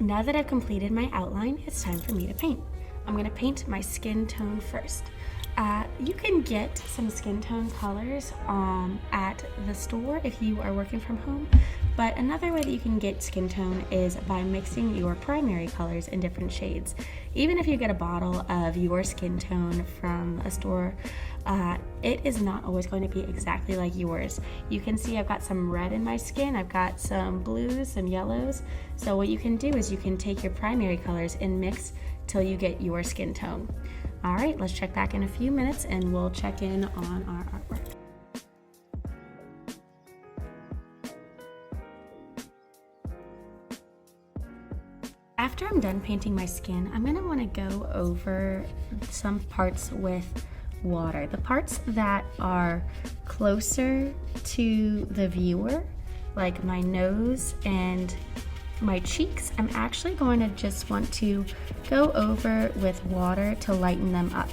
Now that I've completed my outline, it's time for me to paint. I'm gonna paint my skin tone first. You can get some skin tone colors at the store if you are working from home, but another way that you can get skin tone is by mixing your primary colors in different shades. Even if you get a bottle of your skin tone from a store, it is not always going to be exactly like yours. You can see I've got some red in my skin, I've got some blues, some yellows. So what you can do is you can take your primary colors and mix till you get your skin tone. All right, let's check back in a few minutes and we'll check in on our artwork. After I'm done painting my skin, I'm gonna wanna go over some parts with water. The parts that are closer to the viewer, like my nose and my cheeks, I'm actually going to just want to go over with water to lighten them up.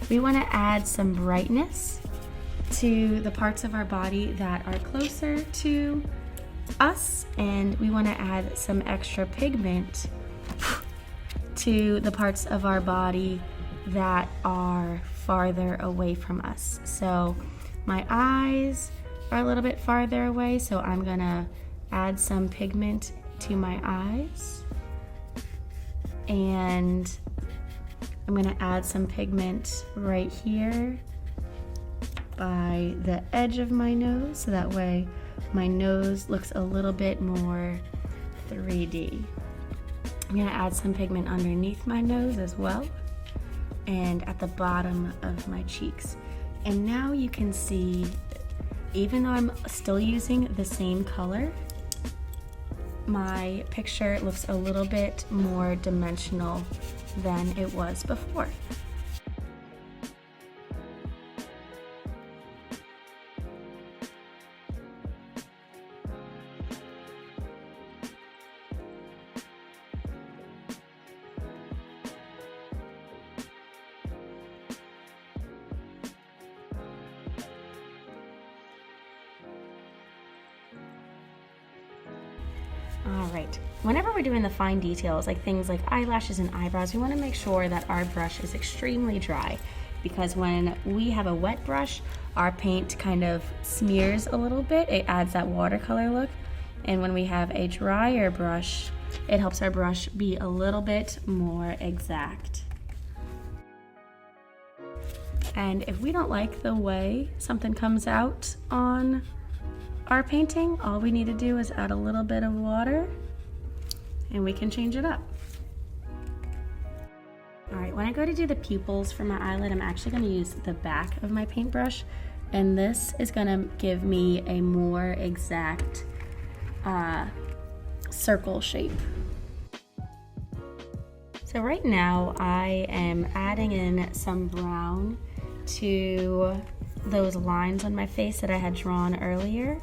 We want to add some brightness to the parts of our body that are closer to us, and we want to add some extra pigment to the parts of our body that are farther away from us. So my eyes are a little bit farther away, so I'm gonna add some pigment to my eyes, and I'm gonna add some pigment right here by the edge of my nose, so that way my nose looks a little bit more 3D. I'm gonna add some pigment underneath my nose as well, and at the bottom of my cheeks. And now you can see, even though I'm still using the same color, my picture looks a little bit more dimensional than it was before. All right, whenever we're doing the fine details, like things like eyelashes and eyebrows, we want to make sure that our brush is extremely dry, because when we have a wet brush, our paint kind of smears a little bit. It adds that watercolor look. And when we have a drier brush, it helps our brush be a little bit more exact. And if we don't like the way something comes out on our painting, all we need to do is add a little bit of water and we can change it up. All right, when I go to do the pupils for my eyelid, I'm actually gonna use the back of my paintbrush, and this is gonna give me a more exact circle shape. So right now I am adding in some brown to those lines on my face that I had drawn earlier.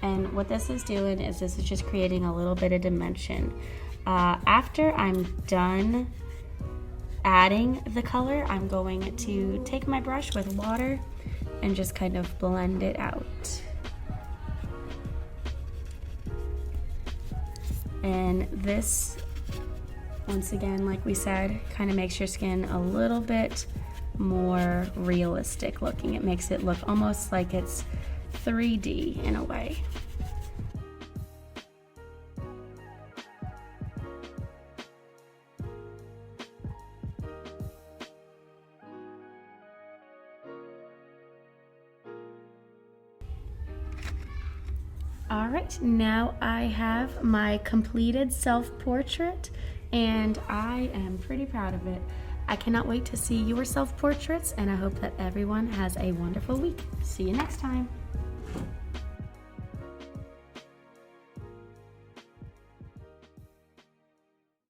And what this is doing is this is just creating a little bit of dimension. After I'm done adding the color, I'm going to take my brush with water and just kind of blend it out. And this, once again, like we said, kind of makes your skin a little bit more realistic looking. It makes it look almost like it's 3D in a way. All right, now I have my completed self-portrait, and I am pretty proud of it. I cannot wait to see your self-portraits, and I hope that everyone has a wonderful week. See you next time.